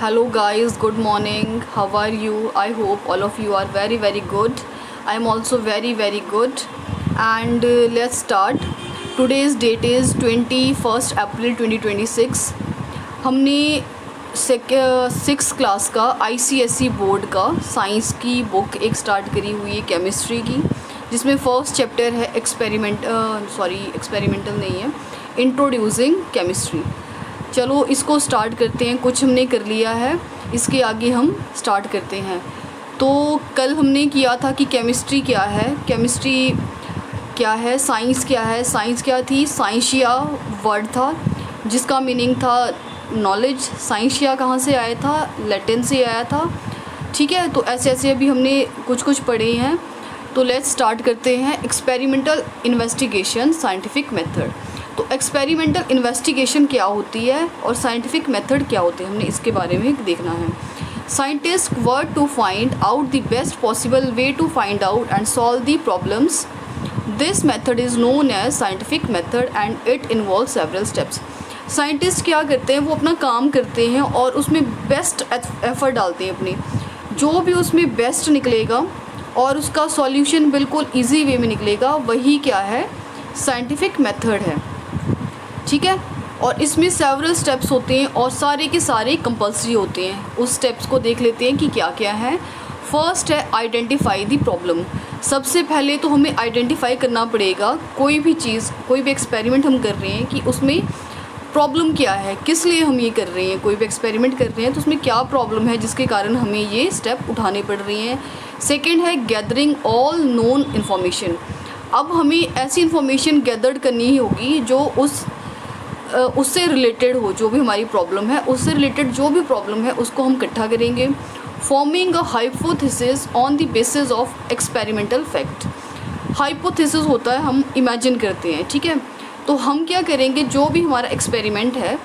Hello guys, good morning. How are you? I hope all of you are very good. I am also very good. And let's start. Today's date is 21st April 2026. हमने six class का ICSE board का science की book एक start करी हुई है chemistry की, जिसमें फर्स्ट चैप्टर है एक्सपेरिमेंटल नहीं है, इंट्रोड्यूसिंग केमिस्ट्री। चलो इसको स्टार्ट करते हैं। कुछ हमने कर लिया है, इसके आगे हम स्टार्ट करते हैं। तो कल हमने किया था कि केमिस्ट्री क्या है, केमिस्ट्री क्या है, साइंस क्या है। साइंस क्या थी? साइंशिया वर्ड था जिसका मीनिंग था नॉलेज। साइंशिया कहाँ से आया था? लैटिन से आया था। ठीक है, तो ऐसे ऐसे अभी हमने कुछ पढ़े हैं। तो लेट्स स्टार्ट करते हैं। Experimental investigation scientific method. तो एक्सपेरिमेंटल इन्वेस्टिगेशन क्या होती है और साइंटिफिक मेथड क्या होते हैं, हमने इसके बारे में देखना है। Scientist work to find out the best possible way to find out and solve the problems. This method is known as scientific method and it involve several steps. Scientist क्या करते हैं? वो अपना काम करते हैं और उसमें बेस्ट एफर्ट डालते हैं अपने, जो भी उसमें बेस्ट निकलेगा और उसका सॉल्यूशन बिल्कुल ईजी वे में निकलेगा, वही क्या है? साइंटिफिक मेथड है। ठीक है, और इसमें सेवरल स्टेप्स होते हैं और सारे के सारे कंपल्सरी होते हैं। उस स्टेप्स को देख लेते हैं कि क्या क्या है। फर्स्ट है आइडेंटिफाई द प्रॉब्लम। सबसे पहले तो हमें आइडेंटिफाई करना पड़ेगा कोई भी चीज़, कोई भी एक्सपेरिमेंट हम कर रहे हैं कि उसमें प्रॉब्लम क्या है, किस लिए हम ये कर रहे हैं। कोई भी एक्सपेरिमेंट कर रहे हैं तो उसमें क्या प्रॉब्लम है जिसके कारण हमें ये स्टेप उठाने पड़ रही हैं। सेकेंड है गैदरिंग ऑल नोन इन्फॉर्मेशन। अब हमें ऐसी इन्फॉर्मेशन गैदर करनी ही होगी जो उससे रिलेटेड हो, जो भी हमारी प्रॉब्लम है उससे रिलेटेड जो भी प्रॉब्लम है उसको हम इकट्ठा करेंगे। Forming a hypothesis on the basis of experimental fact. Hypothesis होता है हम इमेजिन करते हैं। ठीक है, तो हम क्या करेंगे, जो भी हमारा एक्सपेरिमेंट है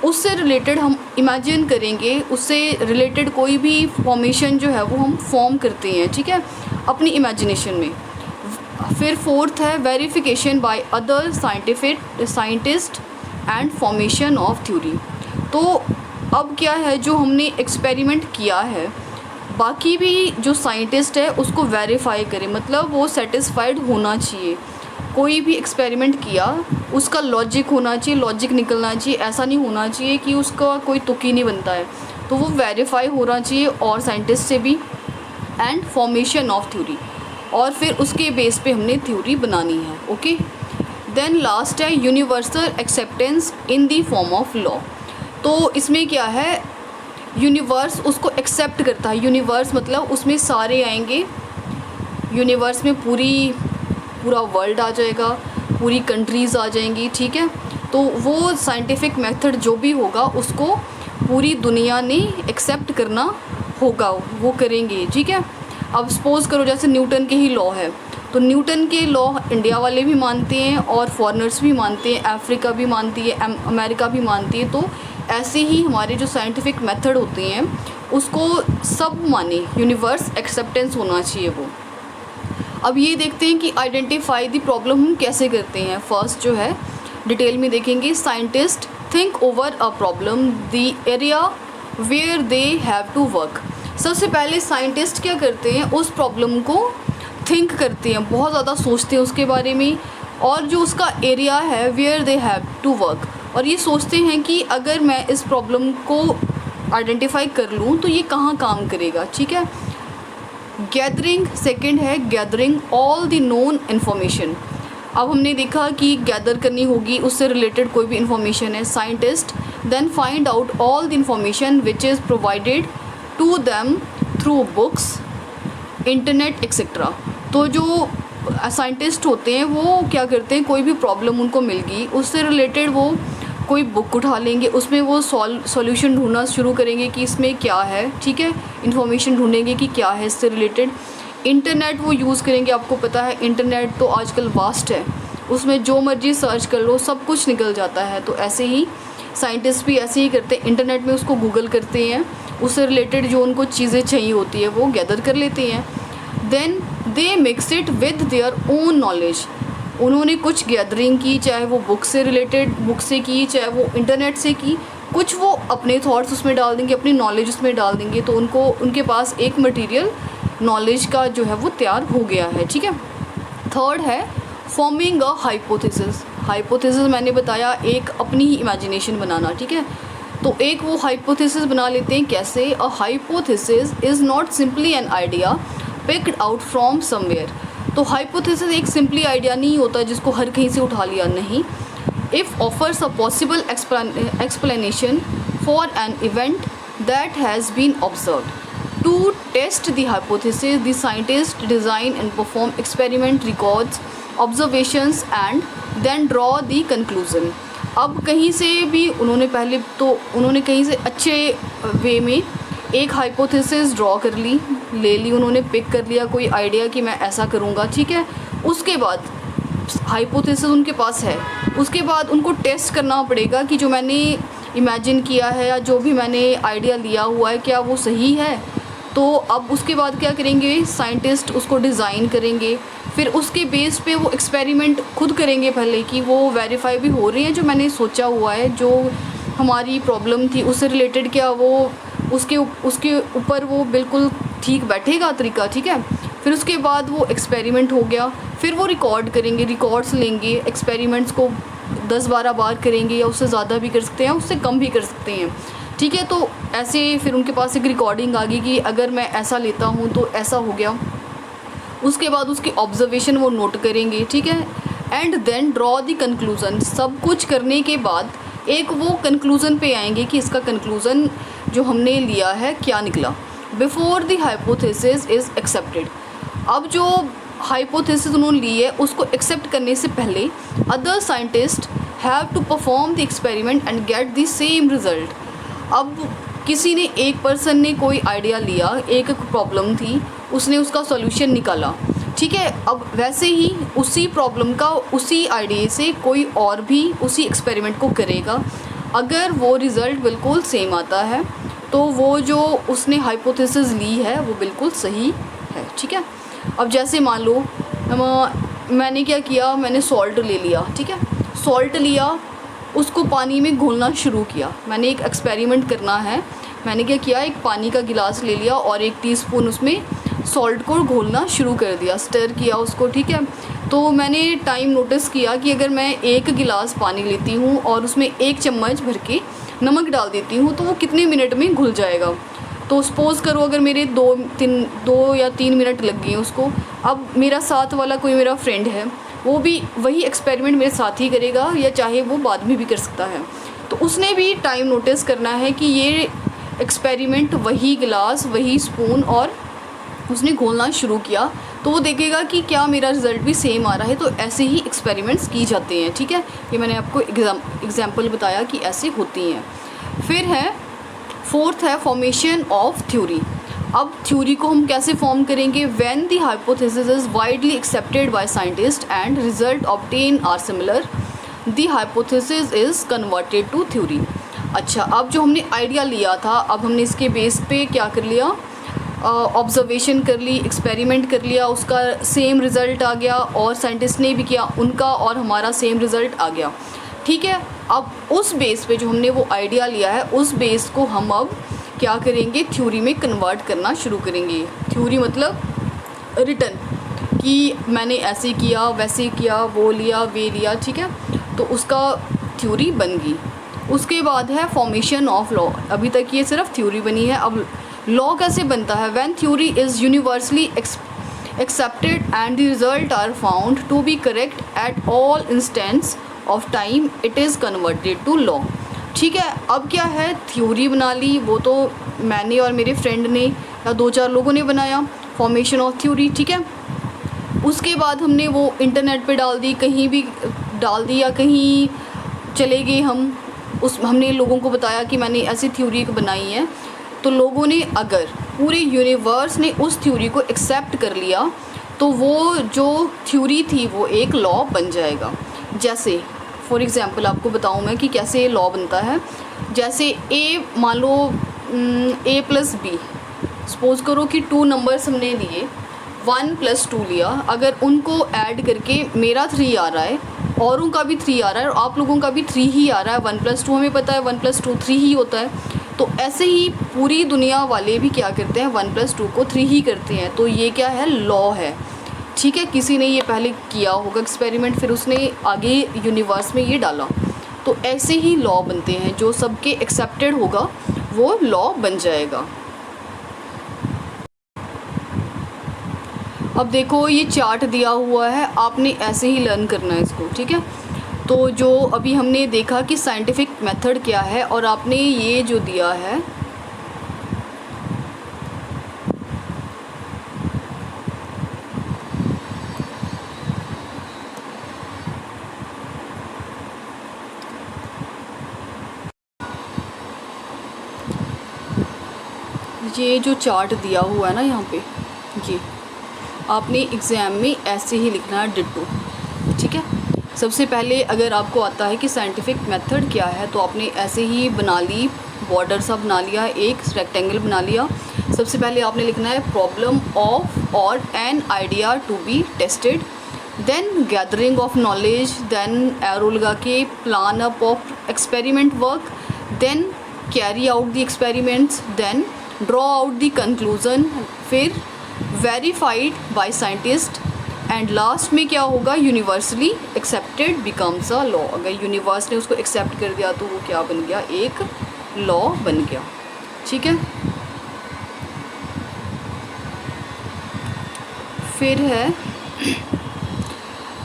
उससे रिलेटेड हम इमेजिन करेंगे, उससे रिलेटेड कोई भी फॉर्मेशन जो है वो हम फॉर्म करते हैं। ठीक है, अपनी इमेजिनेशन में। फिर फोर्थ है verification by other scientist and formation of theory. तो अब क्या है, जो हमने एक्सपेरिमेंट किया है बाकी भी जो साइंटिस्ट है उसको वेरीफाई करें, मतलब वो सेटिस्फाइड होना चाहिए। कोई भी एक्सपेरिमेंट किया उसका लॉजिक होना चाहिए, लॉजिक निकलना चाहिए। ऐसा नहीं होना चाहिए कि उसका कोई तुक ही नहीं बनता है, तो वो वेरीफाई होना चाहिए और साइंटिस्ट से भी, एंड फॉर्मेशन ऑफ थ्योरी। और फिर उसके बेस पे हमने थ्योरी बनानी है। ओके, देन लास्ट है universal acceptance in the form of law. तो इसमें क्या है, यूनिवर्स उसको एक्सेप्ट करता है। यूनिवर्स मतलब उसमें सारे आएंगे, यूनिवर्स में पूरा वर्ल्ड आ जाएगा, पूरी कंट्रीज़ आ जाएंगी। ठीक है, तो वो साइंटिफिक मेथड जो भी होगा उसको पूरी दुनिया ने एक्सेप्ट करना होगा, वो करेंगे। ठीक है, अब सपोज़ करो जैसे न्यूटन के ही लॉ है, तो न्यूटन के लॉ इंडिया वाले भी मानते हैं और फॉरेनर्स भी मानते हैं, अफ्रीका भी मानती है, अमेरिका भी मानती है। तो ऐसे ही हमारे जो साइंटिफिक मेथड होते हैं उसको सब माने, यूनिवर्स एक्सेप्टेंस होना चाहिए वो। अब ये देखते हैं कि आइडेंटिफाई द प्रॉब्लम हम कैसे करते हैं। फर्स्ट जो है डिटेल में देखेंगे, scientist think over a problem the area where they have to work. सबसे पहले साइंटिस्ट क्या करते हैं, उस प्रॉब्लम को थिंक करते हैं, बहुत ज़्यादा सोचते हैं उसके बारे में, और जो उसका एरिया है where they have to work, और ये सोचते हैं कि अगर मैं इस प्रॉब्लम को आइडेंटिफाई कर लूँ तो ये कहाँ काम करेगा। ठीक है, गैदरिंग सेकंड है gathering all the known information. अब हमने देखा कि गैदर करनी होगी, उससे रिलेटेड कोई भी इन्फॉर्मेशन है। Scientist then find out all the information which is provided to them through books, internet etcetera. तो जो साइंटिस्ट होते हैं वो क्या करते हैं, कोई भी प्रॉब्लम उनको मिल गई उससे रिलेटेड वो कोई बुक उठा लेंगे, उसमें वो सॉल्यूशन ढूंढना शुरू करेंगे कि इसमें क्या है। ठीक है, इन्फॉर्मेशन ढूंढेंगे कि क्या है इससे रिलेटेड। इंटरनेट वो यूज़ करेंगे, आपको पता है इंटरनेट तो आजकल वास्ट है, उसमें जो मर्जी सर्च कर लो सब कुछ निकल जाता है। तो ऐसे ही साइंटिस्ट भी ऐसे ही करते हैं, इंटरनेट में उसको गूगल करते हैं, उससे रिलेटेड जो उनको चीज़ें चाहिए होती है वो गैदर कर लेते हैं। Then they mix it with their own knowledge. उन्होंने कुछ गैदरिंग की, चाहे वो बुक से रिलेटेड बुक से की, चाहे वो इंटरनेट से की, कुछ वो अपने थॉट्स उसमें डाल देंगे, अपनी नॉलेज उसमें डाल देंगे, तो उनके पास एक मटेरियल नॉलेज का जो है वो तैयार हो गया है, ठीक है। थर्ड है फॉर्मिंग अ हाइपोथेसिस। हाइपोथेसिस मैंने बताया एक अपनी ही इमेजिनेशन बनाना, ठीक है। तो एक वो हाइपोथेसिस बना लेते हैं कैसे, a hypothesis is not simply an idea picked out from somewhere. तो हाइपोथेसिस एक सिंपली आइडिया नहीं होता जिसको हर कहीं से उठा लिया, नहीं। It offers a possible explanation for an event that has been observed. To test the hypothesis, the scientist design and perform experiment, records observations and then draw the conclusion। अब कहीं से भी उन्होंने कहीं से अच्छे वे में एक हाइपोथेसिस ड्रॉ कर ली, ले ली, उन्होंने पिक कर लिया कोई आइडिया कि मैं ऐसा करूँगा, ठीक है। उसके बाद हाइपोथेसिस उनके पास है, उसके बाद उनको टेस्ट करना पड़ेगा कि जो मैंने इमेजिन किया है या जो भी मैंने आइडिया लिया हुआ है क्या वो सही है। तो अब उसके बाद क्या करेंगे, साइंटिस्ट उसको डिज़ाइन करेंगे, फिर उसके बेस पे वो एक्सपेरिमेंट खुद करेंगे पहले कि वो वेरीफाई भी हो रही है जो मैंने सोचा हुआ है, जो हमारी प्रॉब्लम थी उससे रिलेटेड क्या वो उसके ऊपर वो बिल्कुल ठीक बैठेगा तरीका, ठीक है। फिर उसके बाद वो एक्सपेरिमेंट हो गया, फिर वो रिकॉर्ड करेंगे, रिकॉर्ड्स लेंगे, एक्सपेरिमेंट्स को 10-12 बार करेंगे या उससे ज़्यादा भी कर सकते हैं, उससे कम भी कर सकते हैं, ठीक है। तो ऐसे फिर उनके पास एक रिकॉर्डिंग आ गई कि अगर मैं ऐसा लेता हूँ तो ऐसा हो गया। उसके बाद उसकी ऑब्जर्वेशन वो नोट करेंगे, ठीक है। And then draw the conclusion. सब कुछ करने के बाद एक वो कंक्लूज़न पे आएंगे कि इसका कंक्लूज़न जो हमने लिया है क्या निकला। Before the hypothesis is accepted. अब जो हाइपोथेसिस उन्होंने ली है उसको एक्सेप्ट करने से पहले other scientist have to perform the experiment and get the same result. अब किसी ने, एक पर्सन ने कोई आइडिया लिया, एक प्रॉब्लम थी, उसने उसका सॉल्यूशन निकाला, ठीक है। अब वैसे ही उसी प्रॉब्लम का उसी आइडिया से कोई और भी उसी एक्सपेरिमेंट को करेगा। अगर वो रिज़ल्ट बिल्कुल सेम आता है तो वो जो उसने हाइपोथेसिस ली है वो बिल्कुल सही है, ठीक है। अब जैसे मान लो मैंने क्या किया, मैंने सॉल्ट ले लिया, ठीक है। सॉल्ट लिया, उसको पानी में घोलना शुरू किया। मैंने एक एक्सपेरिमेंट करना है, मैंने क्या किया, एक पानी का गिलास ले लिया और 1 टीस्पून उसमें सॉल्ट को घोलना शुरू कर दिया, स्टर किया उसको, ठीक है। तो मैंने टाइम नोटिस किया कि अगर मैं 1 गिलास पानी लेती हूँ और उसमें 1 चम्मच भर के नमक डाल देती हूँ तो वो कितने मिनट में घुल जाएगा। तो सपोज़ करो अगर मेरे 2 या 3 मिनट लग गए उसको। अब मेरा साथ वाला कोई मेरा फ्रेंड है, वो भी वही एक्सपेरिमेंट मेरे साथ ही करेगा या चाहे वो बाद में भी कर सकता है। तो उसने भी टाइम नोटिस करना है कि ये एक्सपेरिमेंट, वही गिलास, वही स्पून और उसने घोलना शुरू किया, तो वो देखेगा कि क्या मेरा रिज़ल्ट भी सेम आ रहा है। तो ऐसे ही एक्सपेरिमेंट्स की जाते हैं, ठीक है। ये मैंने आपको एग्जाम्पल बताया कि ऐसे होती हैं। फिर है फोर्थ है फॉर्मेशन ऑफ थ्योरी। अब थ्योरी को हम कैसे फॉर्म करेंगे, when the hypothesis is widely accepted by scientist and result obtain are similar, the hypothesis is converted to theory. अच्छा, अब जो हमने आइडिया लिया था, अब हमने इसके बेस पे क्या कर लिया, ऑब्जर्वेशन कर ली, एक्सपेरिमेंट कर लिया, उसका सेम रिज़ल्ट आ गया और साइंटिस्ट ने भी किया उनका और हमारा सेम रिज़ल्ट आ गया, ठीक है। अब उस बेस पे जो हमने वो आइडिया लिया है उस बेस को हम अब क्या करेंगे, थ्योरी में कन्वर्ट करना शुरू करेंगे। थ्योरी मतलब रिटन, कि मैंने ऐसे किया, वैसे किया, वो लिया, वे लिया, ठीक है। तो उसका थ्योरी बन गई। उसके बाद है फॉर्मेशन ऑफ लॉ। अभी तक ये सिर्फ थ्योरी बनी है, अब लॉ कैसे बनता है। When theory is universally accepted and the result are found to be correct at all instants of time, it is converted to law, ठीक है। अब क्या है, थ्योरी बना ली, वो तो मैंने और मेरे फ्रेंड ने या 2-4 लोगों ने बनाया, फॉर्मेशन ऑफ थ्योरी, ठीक है। उसके बाद हमने वो इंटरनेट पे डाल दी, कहीं भी डाल दी या कहीं चले गए हमने लोगों को बताया कि मैंने ऐसी थ्योरी बनाई है। तो लोगों ने, अगर पूरे यूनिवर्स ने उस थ्योरी को एक्सेप्ट कर लिया तो वो जो थ्योरी थी वो एक लॉ बन जाएगा। जैसे फॉर एग्ज़ाम्पल आपको बताऊं मैं कि कैसे लॉ बनता है। जैसे ए, मान लो A+B, सपोज़ करो कि 2 नंबर्स हमने लिए, 1 + 2 लिया, अगर उनको ऐड करके मेरा 3 आ रहा है औरों का भी 3 आ रहा है और आप लोगों का भी 3 ही आ रहा है। 1+2 हमें पता है 1+2 3 ही होता है। तो ऐसे ही पूरी दुनिया वाले भी क्या करते हैं, 1+2 को 3 ही करते हैं। तो ये क्या है, लॉ है। ठीक है, किसी ने ये पहले किया होगा एक्सपेरिमेंट, फिर उसने आगे यूनिवर्स में ये डाला। तो ऐसे ही लॉ बनते हैं, जो सबके एक्सेप्टेड होगा वो लॉ बन जाएगा। अब देखो ये चार्ट दिया हुआ है, आपने ऐसे ही लर्न करना है इसको। ठीक है, तो जो अभी हमने देखा कि साइंटिफिक मेथड क्या है, और आपने ये जो दिया है ये जो चार्ट दिया हुआ है ना यहाँ पे, ये आपने एग्ज़ाम में ऐसे ही लिखना है, डिट्टो। ठीक है, सबसे पहले अगर आपको आता है कि साइंटिफिक मेथड क्या है, तो आपने ऐसे ही बना ली, बॉर्डर सा बना लिया, एक रेक्टेंगल बना लिया। सबसे पहले आपने लिखना है problem of or an idea to be tested, then gathering of knowledge, then arrow लगा के plan up of experiment work, then carry out the experiments, then draw out the conclusion, फिर verified by scientist, and last में क्या होगा, universally accepted becomes a law. अगर universe ने उसको accept कर दिया तो वो क्या बन गया, एक लॉ बन गया। ठीक है, फिर है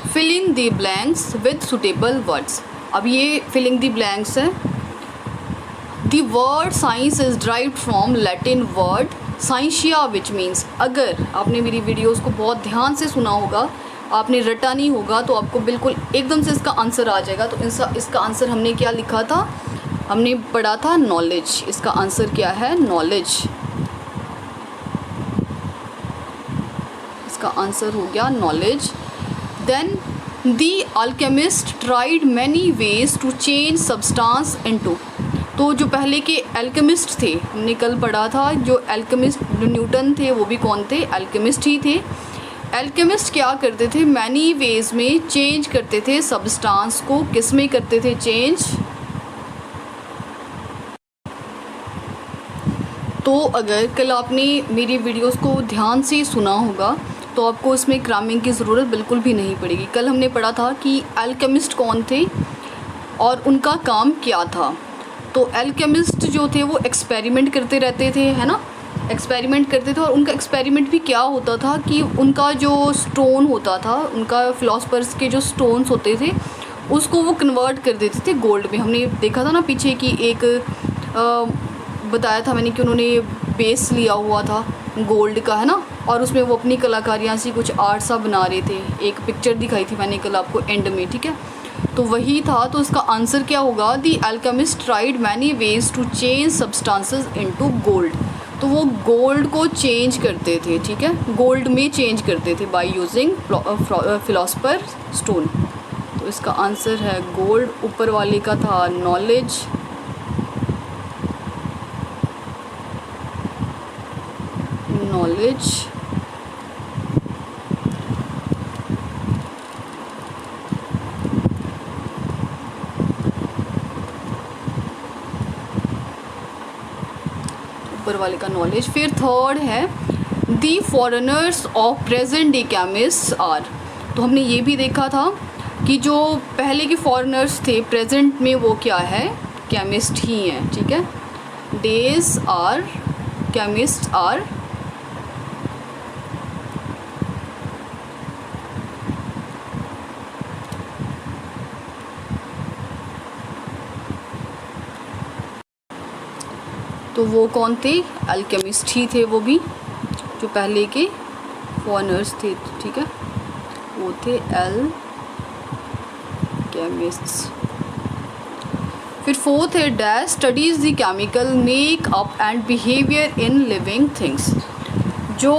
filling the blanks with suitable words. अब ये फिलिंग द ब्लैंक्स है। The word science is derived from Latin word scientia which means, अगर आपने मेरी वीडियोस को बहुत ध्यान से सुना होगा, आपने रटा नहीं होगा, तो आपको बिल्कुल एकदम से इसका आंसर आ जाएगा। तो इसका आंसर हमने क्या लिखा था, हमने पढ़ा था नॉलेज। इसका आंसर क्या है, नॉलेज। इसका आंसर हो गया knowledge. Then the alchemist tried many ways to change substance into. तो जो पहले के एल्केमिस्ट थे, हमने कल पढ़ा था, जो एल्केमिस्ट जो न्यूटन थे वो भी कौन थे, एल्केमिस्ट ही थे। एल्केमिस्ट क्या करते थे, मैनी वेज में चेंज करते थे सब्सटेंस को। किस में करते थे चेंज, तो अगर कल आपने मेरी वीडियोस को ध्यान से सुना होगा तो आपको इसमें क्रामिंग की ज़रूरत बिल्कुल भी नहीं पड़ेगी। कल हमने पढ़ा था कि एल्केमिस्ट कौन थे और उनका काम क्या था। तो एल्केमिस्ट जो थे वो एक्सपेरिमेंट करते रहते थे, है ना, एक्सपेरिमेंट करते थे। और उनका एक्सपेरिमेंट भी क्या होता था कि उनका जो स्टोन होता था, उनका फिलोसफर्स के जो स्टोन्स होते थे उसको वो कन्वर्ट कर देते थे गोल्ड में। हमने देखा था ना पीछे कि एक बताया था मैंने कि उन्होंने बेस लिया हुआ था गोल्ड का, है ना, और उसमें वो अपनी कलाकारियाँ सी कुछ आर्ट सा बना रहे थे। एक पिक्चर दिखाई थी मैंने कल आपको एंड में। ठीक है, तो वही था। तो इसका आंसर क्या होगा, the alchemist tried many ways to change substances into gold. तो वो गोल्ड को चेंज करते थे, ठीक है, गोल्ड में चेंज करते थे बाय यूजिंग फिलोसफर स्टोन। तो इसका आंसर है गोल्ड। ऊपर वाले का था नॉलेज। नॉलेज ऊपर वाले का नॉलेज। फिर थर्ड है the forerunners of present day chemist are. तो हमने ये भी देखा था कि जो पहले के फॉरेनर्स थे प्रेजेंट में वो क्या है, केमिस्ट ही हैं। ठीक है, डेज आर केमिस्ट आर। तो वो कौन थे, अल्केमिस्ट ही थे वो भी, जो पहले के फॉरेनर्स थे। ठीक है, वो थे अल्केमिस्ट्स। फिर फोर्थ है dash studies the chemical make up and behaviour in living things. जो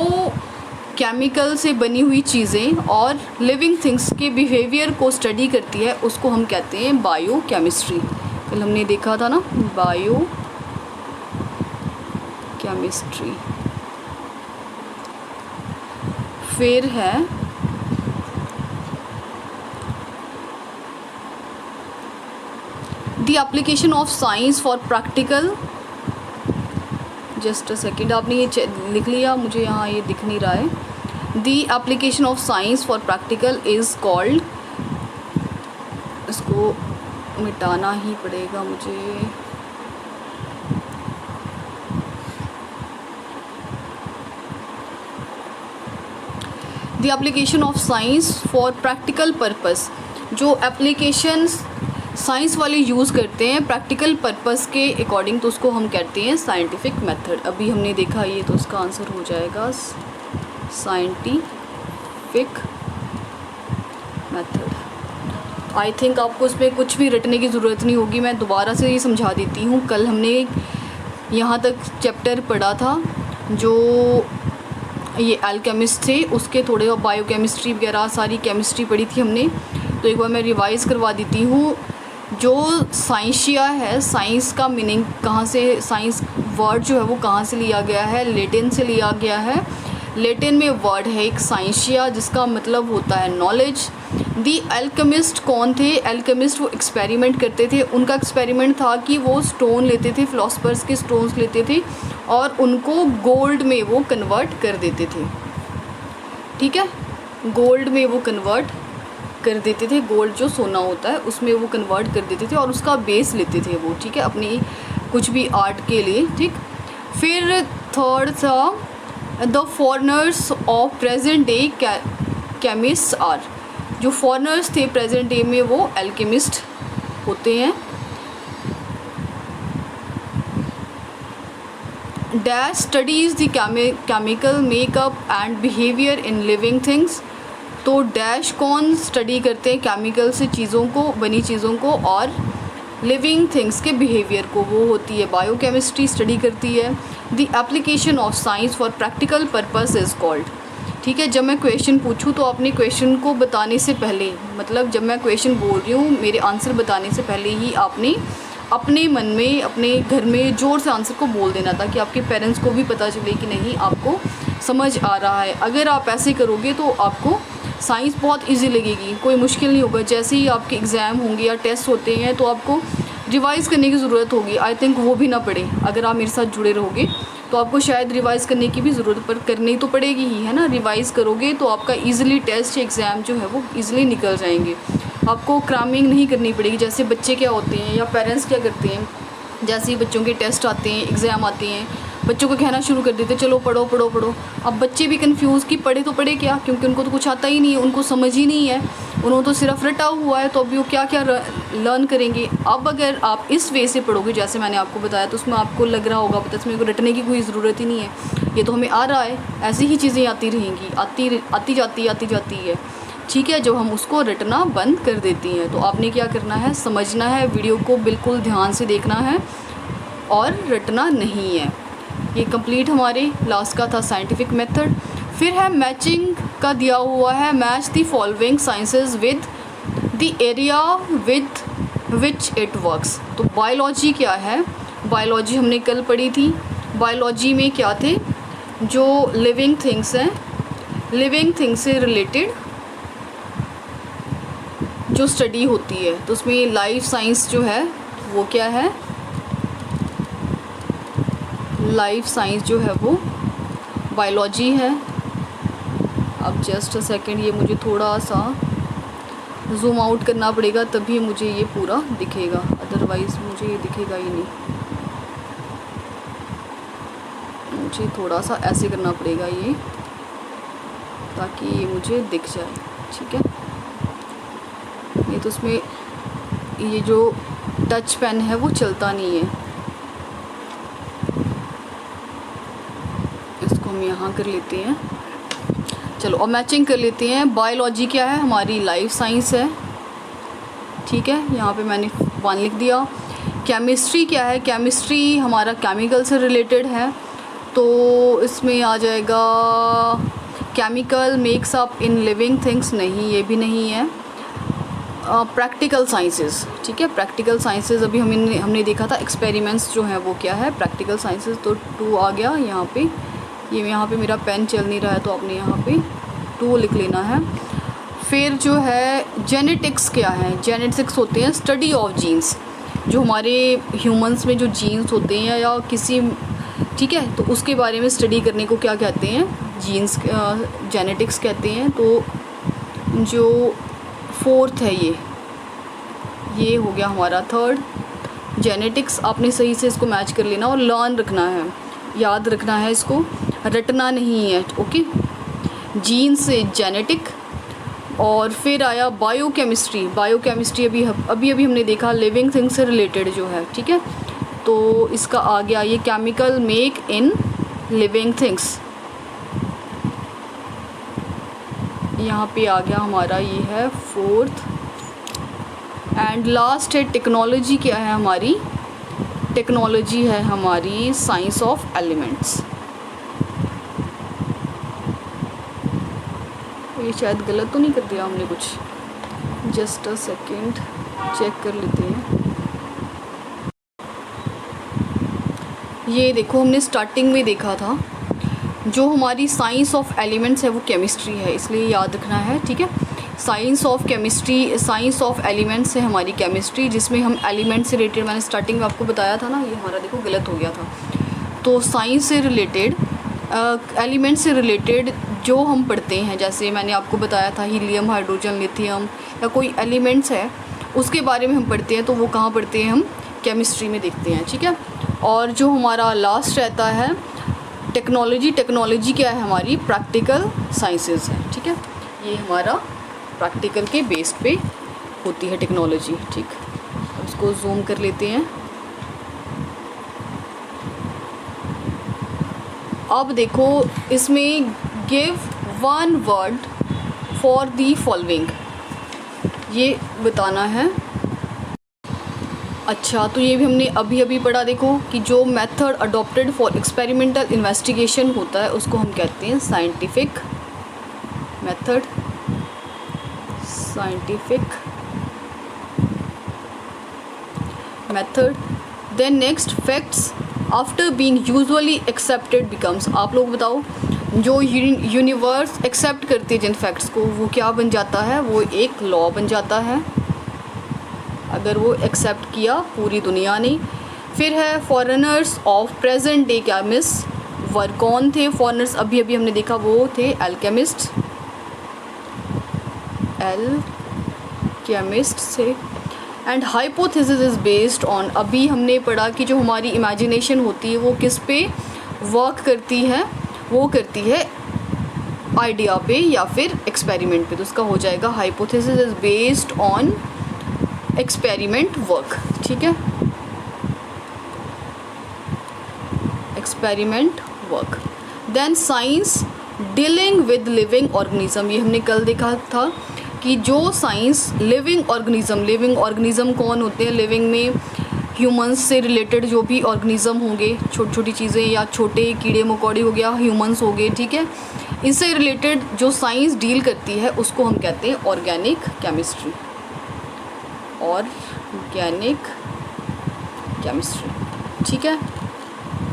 केमिकल से बनी हुई चीज़ें और लिविंग थिंग्स के बिहेवियर को स्टडी करती है उसको हम कहते हैं बायो केमिस्ट्री। कल हमने देखा था ना, बायो केमिस्ट्री। फिर है the application of science for practical, just a second, आपने ये लिख लिया, मुझे यहाँ ये दिख नहीं रहा है। The application of science for practical is called, इसको मिटाना ही पड़ेगा मुझे, the application of science for practical purpose. जो एप्लीकेशंस साइंस वाले यूज़ करते हैं प्रैक्टिकल पर्पस के अकॉर्डिंग, तो उसको हम कहते हैं साइंटिफिक मेथड। अभी हमने देखा ये, तो उसका आंसर हो जाएगा साइंटिफिक मेथड। आई थिंक आपको इसमें कुछ भी रटने की ज़रूरत नहीं होगी, मैं दोबारा से ये समझा देती हूँ। कल हमने यहाँ तक चैप्टर पढ़ा था, जो ये एल्केमिस्ट थे, उसके थोड़े बायोकेमिस्ट्री वगैरह सारी केमिस्ट्री पढ़ी थी हमने, तो एक बार मैं रिवाइज़ करवा देती हूँ। जो साइंशिया है, साइंस का मीनिंग कहाँ से, साइंस वर्ड जो है वो कहाँ से लिया गया है, लेटिन से लिया गया है। लेटिन में वर्ड है एक साइंशिया, जिसका मतलब होता है नॉलेज। दी एल्केमिस्ट कौन थे? एल्केमिस्ट वो एक्सपेरिमेंट करते थे। उनका एक्सपेरिमेंट था कि वो स्टोन लेते थे, फिलोसफर्स के स्टोन्स लेते थे और उनको गोल्ड में वो कन्वर्ट कर देते थे। ठीक है, गोल्ड में वो कन्वर्ट कर देते थे, गोल्ड जो सोना होता है उसमें वो कन्वर्ट कर देते थे और उसका बेस लेते थे वो, ठीक है, अपनी कुछ भी आर्ट के लिए। ठीक, फिर थर्ड था the foreigners of present day chemist are. जो फॉरेनर्स थे प्रेजेंट डे में वो एल्केमिस्ट होते हैं। Dash studies the chemical makeup and behaviour in living things. तो डैश कौन स्टडी करते हैं केमिकल से चीज़ों को, बनी चीज़ों को, और लिविंग थिंग्स के बिहेवियर को, वो होती है बायोकेमिस्ट्री स्टडी करती है। The application of science for practical purpose is called. ठीक है, जब मैं क्वेश्चन पूछूं तो अपने क्वेश्चन को बताने से पहले, मतलब जब मैं क्वेश्चन बोल रही हूँ मेरे आंसर बताने से पहले ही आपने अपने मन में, अपने घर में ज़ोर से आंसर को बोल देना, ताकि आपके पेरेंट्स को भी पता चले कि नहीं आपको समझ आ रहा है। अगर आप ऐसे करोगे तो आपको साइंस बहुत इजी लगेगी, कोई मुश्किल नहीं होगा। जैसे ही आपके एग्ज़ाम होंगे या टेस्ट होते हैं तो आपको रिवाइज़ करने की ज़रूरत होगी, आई थिंक वो भी ना पड़े। अगर आप मेरे साथ जुड़े रहोगे तो आपको शायद रिवाइज़ करने की भी ज़रूरत पर करनी तो पड़ेगी ही, है ना। रिवाइज़ करोगे तो आपका ईज़िली टेस्ट एग्ज़ाम जो है वो ईज़िली निकल जाएंगे। आपको क्रैमिंग नहीं करनी पड़ेगी। जैसे बच्चे क्या होते हैं या पेरेंट्स क्या करते हैं, जैसे ही बच्चों के टेस्ट आते हैं, एग्ज़ाम आते हैं, बच्चों को कहना शुरू कर देते चलो पढ़ो पढ़ो पढ़ो। अब बच्चे भी कंफ्यूज कि पढ़े तो पढ़े क्या, क्योंकि उनको तो कुछ आता ही नहीं है, उनको समझ ही नहीं है, उन्होंने तो सिर्फ रटा हुआ है, तो अभी वो क्या क्या लर्न करेंगे। अब अगर आप इस वे से पढ़ोगे जैसे मैंने आपको बताया, तो उसमें आपको लग रहा होगा पता इसमें को रटने की कोई ज़रूरत ही नहीं है, ये तो हमें आ रहा है, ऐसी ही चीज़ें आती रहेंगी, आती जाती है। ठीक है, जब हम उसको रटना बंद कर देती हैं तो आपने क्या करना है, समझना है, वीडियो को बिल्कुल ध्यान से देखना है और रटना नहीं है। ये कंप्लीट हमारे लास्ट का था साइंटिफिक मेथड। फिर है मैचिंग का दिया हुआ है, match the following sciences with the area with which it works. तो बायोलॉजी क्या है, बायोलॉजी हमने कल पढ़ी थी। बायोलॉजी में क्या थे, जो लिविंग थिंग्स हैं, लिविंग थिंग्स से रिलेटेड जो स्टडी होती है, तो उसमें लाइफ साइंस जो है वो क्या है, लाइफ साइंस जो है वो बायोलॉजी है। अब जस्ट अ सेकेंड, ये मुझे थोड़ा सा जूम आउट करना पड़ेगा तभी मुझे ये पूरा दिखेगा, अदरवाइज़ मुझे ये दिखेगा ही नहीं। मुझे थोड़ा सा ऐसे करना पड़ेगा ये, ताकि ये मुझे दिख जाए। ठीक है, ये तो उसमें ये जो टच पेन है वो चलता नहीं है, इसको हम यहाँ कर लेते हैं। चलो अब मैचिंग कर लेते हैं। बायोलॉजी क्या है, हमारी लाइफ साइंस है। ठीक है, यहाँ पे मैंने 1 लिख दिया। केमिस्ट्री क्या है, केमिस्ट्री हमारा केमिकल से रिलेटेड है, तो इसमें आ जाएगा chemical makes up in living things, नहीं ये भी नहीं है। प्रैक्टिकल साइंसेस, ठीक है, प्रैक्टिकल साइंसेस अभी हमने देखा था, एक्सपेरिमेंट्स जो है वो क्या है, प्रैक्टिकल साइंसेस। तो 2 आ गया यहाँ पे, ये यहाँ पे मेरा पेन चल नहीं रहा है तो आपने यहाँ पे 2 लिख लेना है। फिर जो है जेनेटिक्स क्या है, जेनेटिक्स होते हैं स्टडी ऑफ जीन्स। जो हमारे ह्यूमंस में जो जीन्स होते हैं या किसी, ठीक है, तो उसके बारे में स्टडी करने को क्या कहते हैं, जीन्स, जेनेटिक्स कहते हैं। तो जो फोर्थ है ये हो गया हमारा थर्ड, जेनेटिक्स। आपने सही से इसको मैच कर लेना और लर्न रखना है, याद रखना है, इसको रटना नहीं है, ओके। जीन से जेनेटिक, और फिर आया बायोकेमिस्ट्री। बायोकेमिस्ट्री अभी हमने देखा लिविंग थिंग्स से रिलेटेड जो है, ठीक है। तो इसका आ गया ये chemical make in living things, यहाँ पे आ गया हमारा, ये है फोर्थ। एंड लास्ट है टेक्नोलॉजी। क्या है हमारी टेक्नोलॉजी? है हमारी साइंस ऑफ एलिमेंट्स। ये शायद गलत तो नहीं कर दिया हमने कुछ, जस्ट अ सेकेंड चेक कर लेते हैं। ये देखो हमने स्टार्टिंग में देखा था जो हमारी साइंस ऑफ एलिमेंट्स है वो केमिस्ट्री है, इसलिए याद रखना है, ठीक है। Science of chemistry, science of elements है हमारी केमिस्ट्री, जिसमें हम एलिमेंट से रिलेटेड, मैंने स्टार्टिंग में आपको बताया था ना, ये हमारा देखो गलत हो गया था। तो साइंस से रिलेटेड, एलिमेंट से रिलेटेड जो हम पढ़ते हैं, जैसे मैंने आपको बताया था हीलियम, हाइड्रोजन, लिथियम या कोई एलिमेंट्स है उसके बारे में हम पढ़ते हैं, तो वो कहाँ पढ़ते हैं हम? केमिस्ट्री में देखते हैं, ठीक है। और जो हमारा लास्ट रहता है टेक्नोलॉजी। टेक्नोलॉजी क्या है? हमारी प्रैक्टिकल साइंसेस है, ठीक है। ये हमारा प्रैक्टिकल के बेस पे होती है टेक्नोलॉजी, ठीक। अब इसको जूम कर लेते हैं। अब देखो इसमें give one word for the following, ये बताना है। अच्छा, तो ये भी हमने अभी पढ़ा, देखो कि जो method adopted for experimental investigation होता है उसको हम कहते हैं scientific method, scientific method. Then next, facts after being usually accepted becomes. आप लोग बताओ, जो यूनिवर्स एक्सेप्ट करती है जिन फैक्ट्स को, वो क्या बन जाता है? वो एक लॉ बन जाता है, अगर वो एक्सेप्ट किया पूरी दुनिया ने। फिर है forerunners of present day chemist, were कौन थे फॉरेनर्स? अभी हमने देखा वो थे एल्केमिस्ट, एल्केमिस्ट से। And hypothesis is based on, अभी हमने पढ़ा कि जो हमारी इमेजिनेशन होती है वो किस पे वर्क करती है? वो करती है आइडिया पे या फिर एक्सपेरिमेंट पे, तो उसका हो जाएगा hypothesis is based on experiment work, ठीक है, experiment work. Then science dealing with living organism, ये हमने कल देखा था कि जो साइंस लिविंग ऑर्गेनिज्म कौन होते हैं? लिविंग में ह्यूमंस से रिलेटेड जो भी ऑर्गेनिज्म होंगे, छोटी छोटी चीज़ें या छोटे कीड़े मकोड़े हो गया, ह्यूमंस हो गए, ठीक है, इससे रिलेटेड जो साइंस डील करती है उसको हम कहते हैं ऑर्गेनिक केमिस्ट्री, ऑर्गेनिक केमिस्ट्री, ठीक है।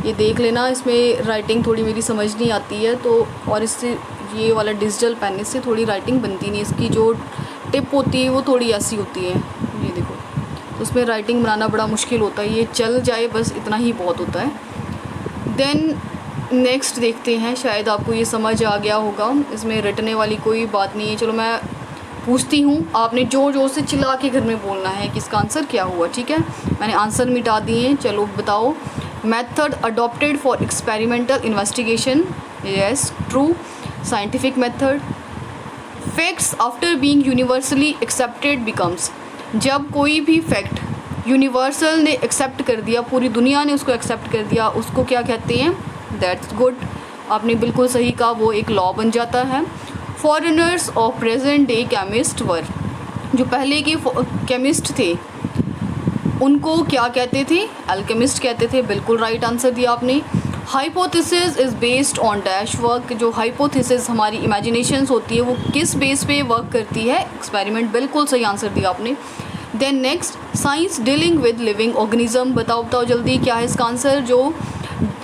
ये देख लेना, इसमें राइटिंग थोड़ी मेरी समझ नहीं आती है, तो और इससे ये वाला डिजिटल पेन, इससे थोड़ी राइटिंग बनती नहीं, इसकी जो टिप होती है वो थोड़ी ऐसी होती है, ये देखो, तो उसमें राइटिंग बनाना बड़ा मुश्किल होता है। ये चल जाए बस इतना ही बहुत होता है। देन नेक्स्ट देखते हैं, शायद आपको ये समझ आ गया होगा, इसमें रटने वाली कोई बात नहीं है। चलो मैं पूछती हूँ, आपने जोर जोर से चिल्ला के घर में बोलना है कि इसका आंसर क्या हुआ, ठीक है। मैंने आंसर मिटा दिए हैं, चलो बताओ। Method adopted for experimental investigation, yes true, scientific method. Facts after being universally accepted becomes, जब कोई भी फैक्ट यूनिवर्सल ने एक्सेप्ट कर दिया, पूरी दुनिया ने उसको एक्सेप्ट कर दिया, उसको क्या कहते हैं? दैट्स गुड, आपने बिल्कुल सही कहा, वो एक लॉ बन जाता है। Forerunners of present day chemist were, जो पहले के केमिस्ट थे उनको क्या कहते थे? अल्केमिस्ट कहते थे, बिल्कुल राइट आंसर दिया आपने। Hypothesis is based on dash work, जो हाइपोथेसिस हमारी इमेजिनेशंस होती है वो किस बेस पे वर्क करती है? एक्सपेरिमेंट, बिल्कुल सही आंसर दिया आपने। Then next, science dealing with living organism, बताओ जल्दी क्या है इसका आंसर? जो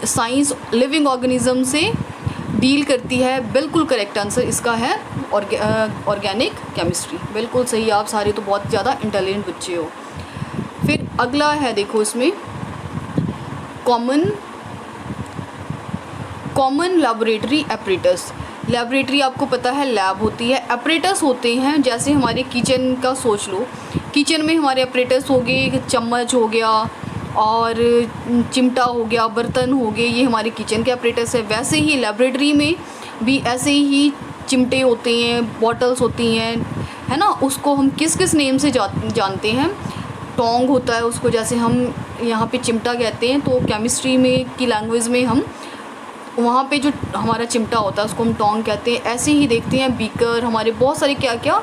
साइंस लिविंग ऑर्गेनिज्म से डील करती है, बिल्कुल करेक्ट आंसर इसका है ऑर्गेनिक केमिस्ट्री, बिल्कुल सही। आप सारे तो बहुत ज़्यादा इंटेलिजेंट बच्चे हो। फिर अगला है, देखो इसमें कॉमन लैबोरेटरी एपरेटस। लैबोरेटरी आपको पता है लैब होती है, एपरेटस होते हैं जैसे हमारे किचन का सोच लो, किचन में हमारे एपरेटस हो गए, चम्मच हो गया और चिमटा हो गया, बर्तन हो गए, ये हमारे किचन के एपरेटस है। वैसे ही लैबोरेटरी में भी ऐसे ही चिमटे होते हैं, बॉटल्स होती हैं, है ना। उसको हम किस किस नेम से जानते हैं। टोंग होता है उसको, जैसे हम यहाँ पे चिमटा कहते हैं, तो केमिस्ट्री में की लैंग्वेज में हम वहाँ पे जो हमारा चिमटा होता है उसको हम टोंग कहते हैं। ऐसे ही देखते हैं बीकर, हमारे बहुत सारे क्या क्या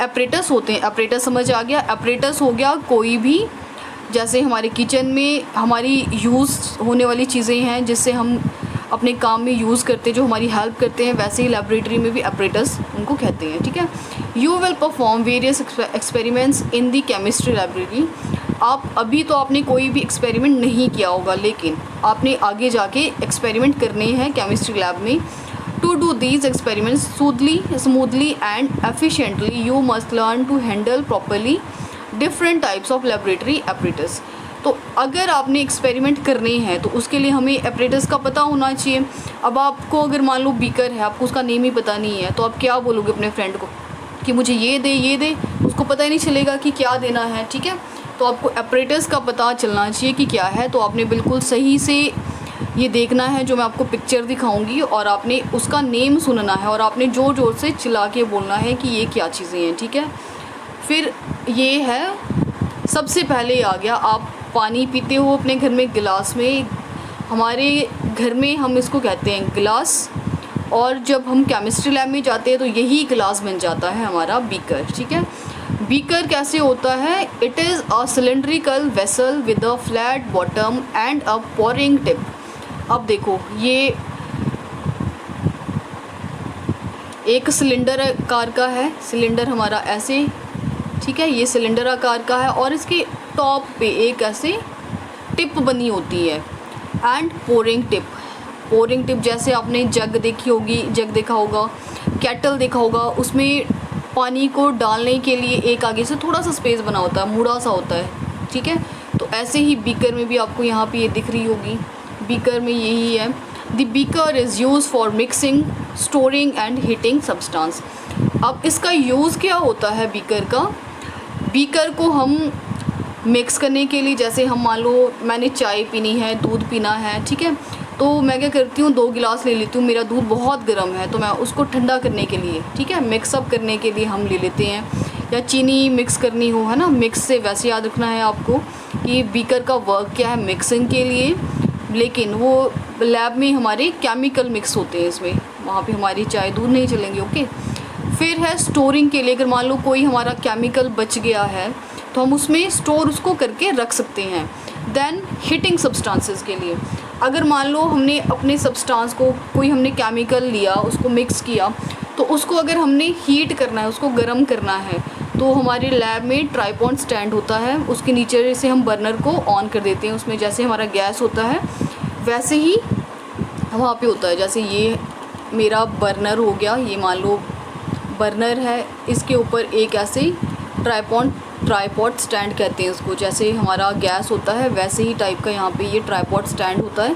एपरेटस होते हैं। एपरेटस समझ आ गया। एपरेटस हो गया कोई भी, जैसे हमारे किचन में हमारी यूज़ होने वाली चीज़ें हैं जिससे हम अपने काम में यूज़ करते हैं, जो हमारी हेल्प करते हैं, वैसे ही लैबोरेटरी में भी एपरेटस उनको कहते हैं, ठीक है। You will perform various experiments in the chemistry library. आप अभी तो आपने कोई भी एक्सपेरिमेंट नहीं किया होगा, लेकिन आपने आगे जाके एक्सपेरिमेंट करने हैं केमिस्ट्री लैब में। To do these experiments smoothly and efficiently you must learn to handle properly different types of laboratory apparatus. तो अगर आपने एक्सपेरिमेंट करने हैं तो उसके लिए हमें एपरेटस का पता होना चाहिए। अब आपको अगर मान लो बीकर है, आपको उसका नेम ही पता नहीं है, तो आप क्या बोलोगे अपने फ्रेंड को कि मुझे ये दे, उसको पता ही नहीं चलेगा कि क्या देना है, ठीक है। तो आपको एपरेटस का पता चलना चाहिए कि क्या है। तो आपने बिल्कुल सही से ये देखना है, जो मैं आपको पिक्चर दिखाऊंगी, और आपने उसका नेम सुनना है और आपने ज़ोर ज़ोर से चिल्ला के बोलना है कि ये क्या चीज़ें हैं, ठीक है। फिर ये है, सबसे पहले आ गया, आप पानी पीते हो अपने घर में गिलास में, हमारे घर में हम इसको कहते हैं गिलास, और जब हम केमिस्ट्री लैब में जाते हैं तो यही गिलास बन जाता है हमारा बीकर, ठीक है। बीकर कैसे होता है? It is a cylindrical vessel with a flat bottom and a pouring tip. अब देखो, ये एक सिलेंडर आकार का है, सिलेंडर हमारा ऐसे, ठीक है, ये सिलेंडर आकार का है, और इसके टॉप पे एक ऐसे टिप बनी होती है, एंड पोरिंग टिप जैसे आपने जग देखी होगी, जग देखा होगा, केटल देखा होगा, उसमें पानी को डालने के लिए एक आगे से थोड़ा सा स्पेस बना होता है, मुड़ा सा होता है, ठीक है। तो ऐसे ही बीकर में भी आपको यहाँ पे ये दिख रही होगी, बीकर में यही है। The beaker is use for mixing, storing and heating substance. अब इसका यूज़ क्या होता है बीकर का? बीकर को हम मिक्स करने के लिए, जैसे हम मान लो मैंने चाय पीनी है, दूध पीना है, ठीक है, तो मैं क्या करती हूँ, 2 गिलास ले लेती हूँ। मेरा दूध बहुत गर्म है तो मैं उसको ठंडा करने के लिए, ठीक है, मिक्सअप करने के लिए हम ले लेते हैं, या चीनी मिक्स करनी हो, है ना, मिक्स से वैसे याद रखना है आपको कि बीकर का वर्क क्या है, मिक्सिंग के लिए, लेकिन वो लैब में हमारे केमिकल मिक्स होते हैं इसमें, वहाँ पे हमारी चाय दूध नहीं चलेंगे, ओके। फिर है स्टोरिंग के लिए, अगर मान लो कोई हमारा केमिकल बच गया है तो हम उसमें स्टोर उसको करके रख सकते हैं। देन हीटिंग सब्सटेंसेस के लिए, अगर मान लो हमने अपने सब्सटेंस को, कोई हमने केमिकल लिया, उसको मिक्स किया, तो उसको अगर हमने हीट करना है, उसको गर्म करना है, तो हमारे लैब में ट्राइपॉड स्टैंड होता है, उसके नीचे से हम बर्नर को ऑन कर देते हैं, उसमें जैसे हमारा गैस होता है वैसे ही वहाँ पे होता है। जैसे ये मेरा बर्नर हो गया, ये मान लो बर्नर है, इसके ऊपर एक ऐसे ट्राइपॉड स्टैंड कहते हैं उसको, जैसे हमारा गैस होता है वैसे ही टाइप का यहाँ पे ये ट्राइपॉड स्टैंड होता है,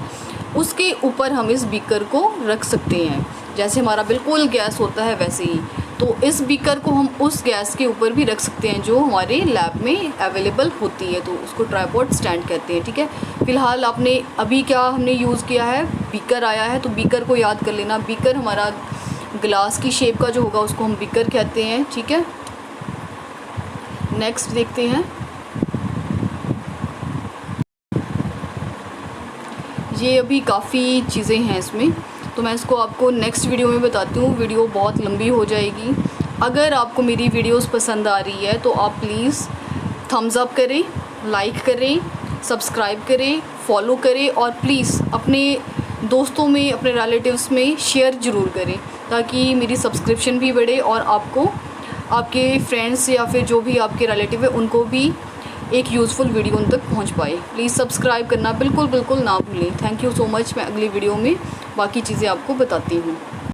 उसके ऊपर हम इस बीकर को रख सकते हैं, जैसे हमारा बिल्कुल गैस होता है वैसे ही। तो इस बीकर को हम उस गैस के ऊपर भी रख सकते हैं जो हमारे लैब में अवेलेबल होती है, तो उसको ट्राइपॉड स्टैंड कहते हैं, ठीक है। फ़िलहाल आपने अभी क्या हमने यूज़ किया है, बीकर आया है, तो बीकर को याद कर लेना। बीकर हमारा ग्लास की शेप का जो होगा उसको हम बीकर कहते हैं, ठीक है। नेक्स्ट देखते हैं, ये अभी काफ़ी चीज़ें हैं इसमें, तो मैं इसको आपको नेक्स्ट वीडियो में बताती हूँ, वीडियो बहुत लंबी हो जाएगी। अगर आपको मेरी वीडियोस पसंद आ रही है तो आप प्लीज़ थम्स अप करें, लाइक करें, सब्सक्राइब करें, फॉलो करें, और प्लीज़ अपने दोस्तों में, अपने रिलेटिव्स में शेयर ज़रूर करें, ताकि मेरी सब्सक्रिप्शन भी बढ़े और आपको, आपके फ्रेंड्स या फिर जो भी आपके रिलेटिव है उनको भी एक यूज़फुल वीडियो उन तक पहुंच पाए। प्लीज़ सब्सक्राइब करना बिल्कुल ना भूलें। Thank you so much. मैं अगली वीडियो में बाकी चीज़ें आपको बताती हूँ।